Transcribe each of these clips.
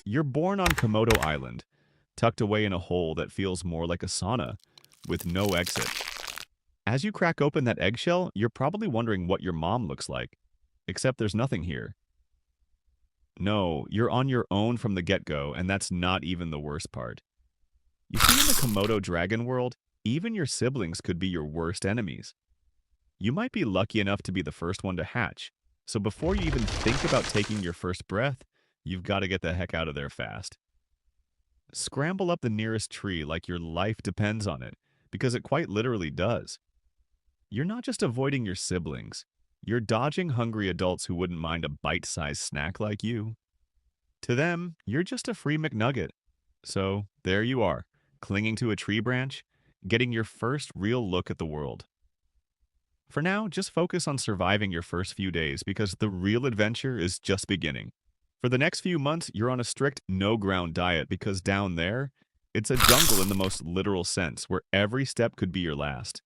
You're born on Komodo Island, tucked away in a hole that feels more like a sauna, with no exit. As you crack open that eggshell, you're probably wondering what your mom looks like. Except there's nothing here. No, you're on your own from the get-go, and that's not even the worst part. You see, in the Komodo Dragon world, even your siblings could be your worst enemies. You might be lucky enough to be the first one to hatch, so before you even think about taking your first breath, you've got to get the heck out of there fast. Scramble up the nearest tree like your life depends on it, because it quite literally does. You're not just avoiding your siblings, you're dodging hungry adults who wouldn't mind a bite-sized snack like you. To them, you're just a free McNugget. So, there you are, clinging to a tree branch, getting your first real look at the world. For now, just focus on surviving your first few days because the real adventure is just beginning. For the next few months, you're on a strict no-ground diet because down there, it's a jungle in the most literal sense, where every step could be your last.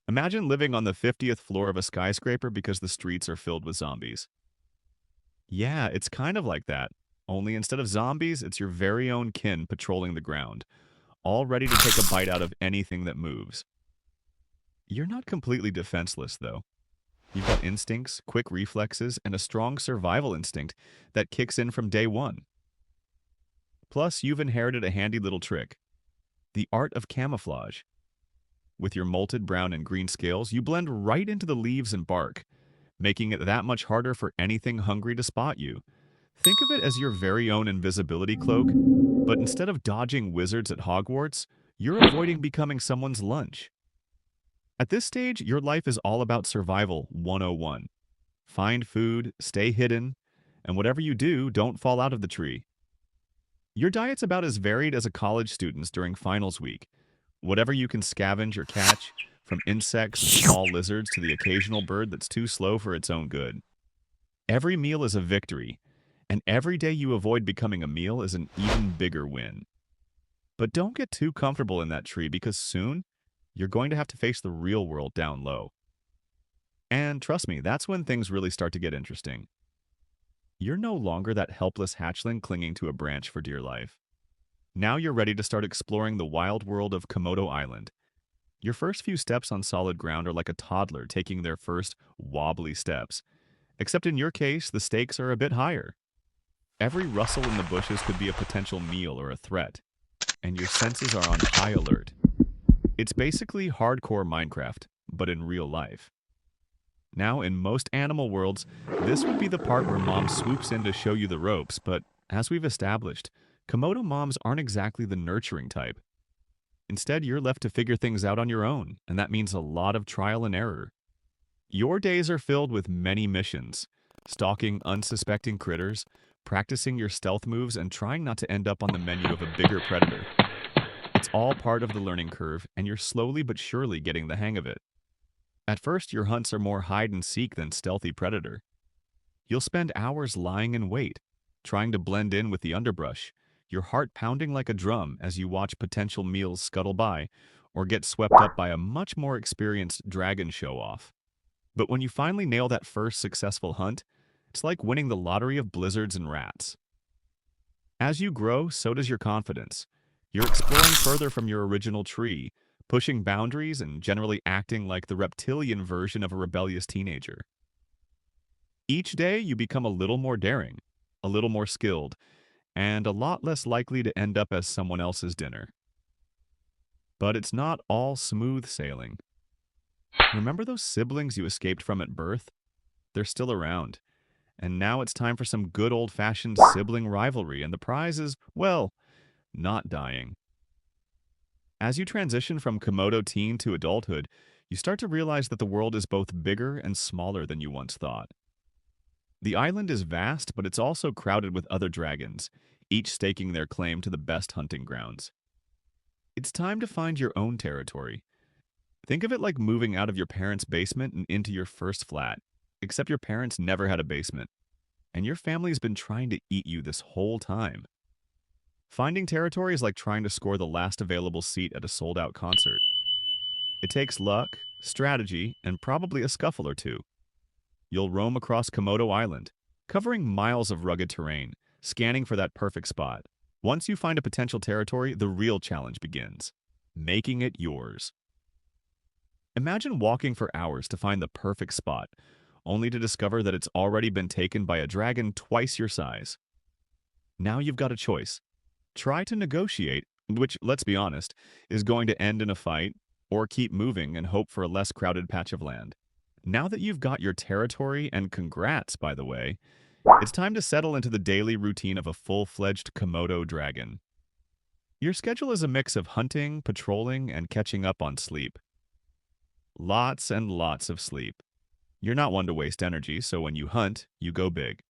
Imagine living on the 50th floor of a skyscraper because the streets are filled with zombies. Yeah, it's kind of like that. Only instead of zombies, it's your very own kin patrolling the ground, all ready to take a bite out of anything that moves. You're not completely defenseless, though. You've got instincts, quick reflexes, and a strong survival instinct that kicks in from day one. Plus, you've inherited a handy little trick, the art of camouflage. With your molted brown and green scales, you blend right into the leaves and bark, making it that much harder for anything hungry to spot you. Think of it as your very own invisibility cloak, but instead of dodging wizards at Hogwarts, you're avoiding becoming someone's lunch. At this stage, your life is all about survival 101. Find food, stay hidden, and whatever you do, don't fall out of the tree. Your diet's about as varied as a college student's during finals week. Whatever you can scavenge or catch, from insects and small lizards to the occasional bird that's too slow for its own good. Every meal is a victory, and every day you avoid becoming a meal is an even bigger win. But don't get too comfortable in that tree because soon, you're going to have to face the real world down low. And trust me, that's when things really start to get interesting. You're no longer that helpless hatchling clinging to a branch for dear life. Now you're ready to start exploring the wild world of Komodo Island. Your first few steps on solid ground are like a toddler taking their first wobbly steps, except in your case, the stakes are a bit higher. Every rustle in the bushes could be a potential meal or a threat, and your senses are on high alert. It's basically hardcore Minecraft, but in real life. Now, in most animal worlds, this would be the part where mom swoops in to show you the ropes, but as we've established, Komodo moms aren't exactly the nurturing type. Instead, you're left to figure things out on your own, and that means a lot of trial and error. Your days are filled with many missions, stalking unsuspecting critters, practicing your stealth moves, and trying not to end up on the menu of a bigger predator. It's all part of the learning curve, and you're slowly but surely getting the hang of it. At first, your hunts are more hide and seek than stealthy predator. You'll spend hours lying in wait, trying to blend in with the underbrush, your heart pounding like a drum as you watch potential meals scuttle by or get swept up by a much more experienced dragon show-off. But when you finally nail that first successful hunt, it's like winning the lottery of blizzards and rats. As you grow, so does your confidence. You're exploring further from your original tree, pushing boundaries and generally acting like the reptilian version of a rebellious teenager. Each day, you become a little more daring, a little more skilled, and a lot less likely to end up as someone else's dinner. But it's not all smooth sailing. Remember those siblings you escaped from at birth? They're still around. And now it's time for some good old-fashioned sibling rivalry, and the prize is, well, not dying. As you transition from Komodo teen to adulthood, you start to realize that the world is both bigger and smaller than you once thought. The island is vast, but it's also crowded with other dragons, each staking their claim to the best hunting grounds. It's time to find your own territory. Think of it like moving out of your parents' basement and into your first flat, except your parents never had a basement, and your family's been trying to eat you this whole time. Finding territory is like trying to score the last available seat at a sold-out concert. It takes luck, strategy, and probably a scuffle or two. You'll roam across Komodo Island, covering miles of rugged terrain, scanning for that perfect spot. Once you find a potential territory, the real challenge begins, making it yours. Imagine walking for hours to find the perfect spot, only to discover that it's already been taken by a dragon twice your size. Now you've got a choice. Try to negotiate, which, let's be honest, is going to end in a fight, or keep moving and hope for a less crowded patch of land. Now that you've got your territory, and congrats, by the way, it's time to settle into the daily routine of a full-fledged Komodo dragon. Your schedule is a mix of hunting, patrolling, and catching up on sleep. Lots and lots of sleep. You're not one to waste energy, so when you hunt, you go big.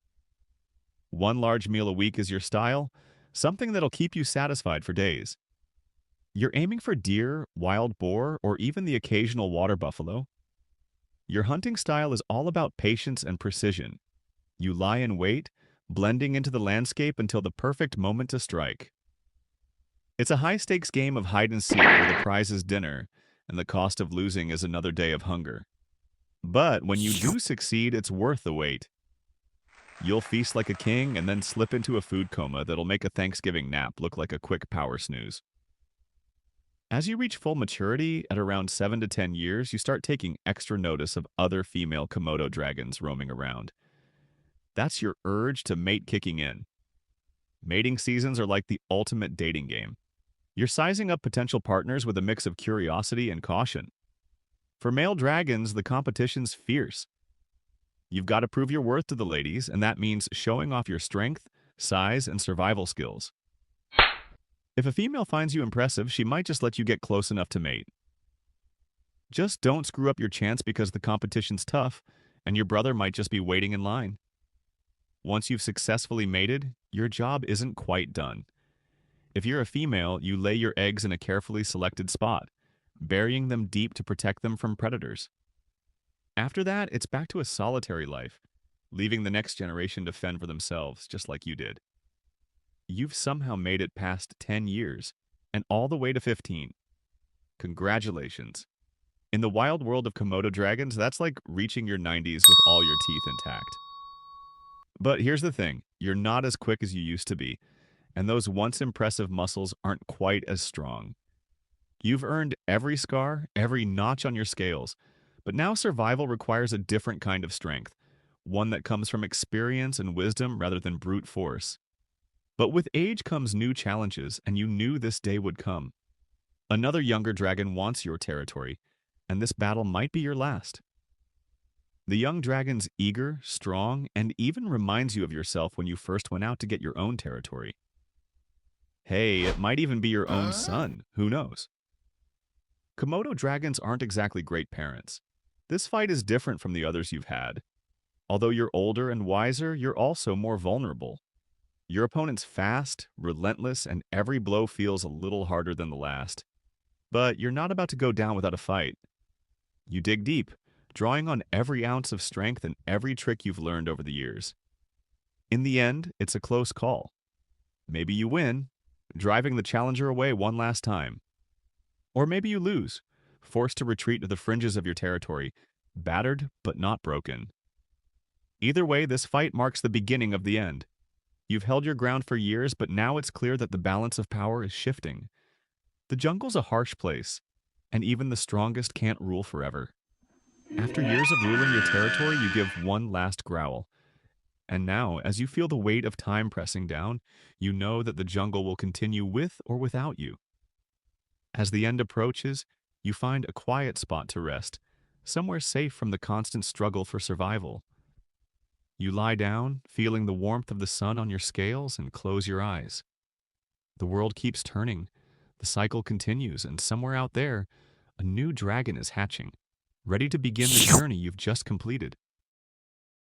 One large meal a week is your style, something that'll keep you satisfied for days. You're aiming for deer, wild boar, or even the occasional water buffalo. Your hunting style is all about patience and precision. You lie in wait, blending into the landscape until the perfect moment to strike. It's a high-stakes game of hide and seek where the prize is dinner, and the cost of losing is another day of hunger. But when you do succeed, it's worth the wait. You'll feast like a king and then slip into a food coma that'll make a Thanksgiving nap look like a quick power snooze. As you reach full maturity, at around 7 to 10 years, you start taking extra notice of other female Komodo dragons roaming around. That's your urge to mate kicking in. Mating seasons are like the ultimate dating game. You're sizing up potential partners with a mix of curiosity and caution. For male dragons, the competition's fierce. You've got to prove your worth to the ladies, and that means showing off your strength, size, and survival skills. If a female finds you impressive, she might just let you get close enough to mate. Just don't screw up your chance because the competition's tough, and your brother might just be waiting in line. Once you've successfully mated, your job isn't quite done. If you're a female, you lay your eggs in a carefully selected spot, burying them deep to protect them from predators. After that, it's back to a solitary life, leaving the next generation to fend for themselves, just like you did. You've somehow made it past 10 years, and all the way to 15. Congratulations. In the wild world of Komodo dragons, that's like reaching your 90s with all your teeth intact. But here's the thing, you're not as quick as you used to be, and those once impressive muscles aren't quite as strong. You've earned every scar, every notch on your scales, but now survival requires a different kind of strength, one that comes from experience and wisdom rather than brute force. But with age comes new challenges, and you knew this day would come. Another younger dragon wants your territory, and this battle might be your last. The young dragon's eager, strong, and even reminds you of yourself when you first went out to get your own territory. Hey, it might even be your own son, who knows? Komodo dragons aren't exactly great parents. This fight is different from the others you've had. Although you're older and wiser, you're also more vulnerable. Your opponent's fast, relentless, and every blow feels a little harder than the last. But you're not about to go down without a fight. You dig deep, drawing on every ounce of strength and every trick you've learned over the years. In the end, it's a close call. Maybe you win, driving the challenger away one last time. Or maybe you lose, forced to retreat to the fringes of your territory, battered but not broken. Either way, this fight marks the beginning of the end. You've held your ground for years, but now it's clear that the balance of power is shifting. The jungle's a harsh place, and even the strongest can't rule forever. After years of ruling your territory, you give one last growl. And now, as you feel the weight of time pressing down, you know that the jungle will continue with or without you. As the end approaches, you find a quiet spot to rest, somewhere safe from the constant struggle for survival. You lie down, feeling the warmth of the sun on your scales, and close your eyes. The world keeps turning, the cycle continues, and somewhere out there, a new dragon is hatching, ready to begin the journey you've just completed.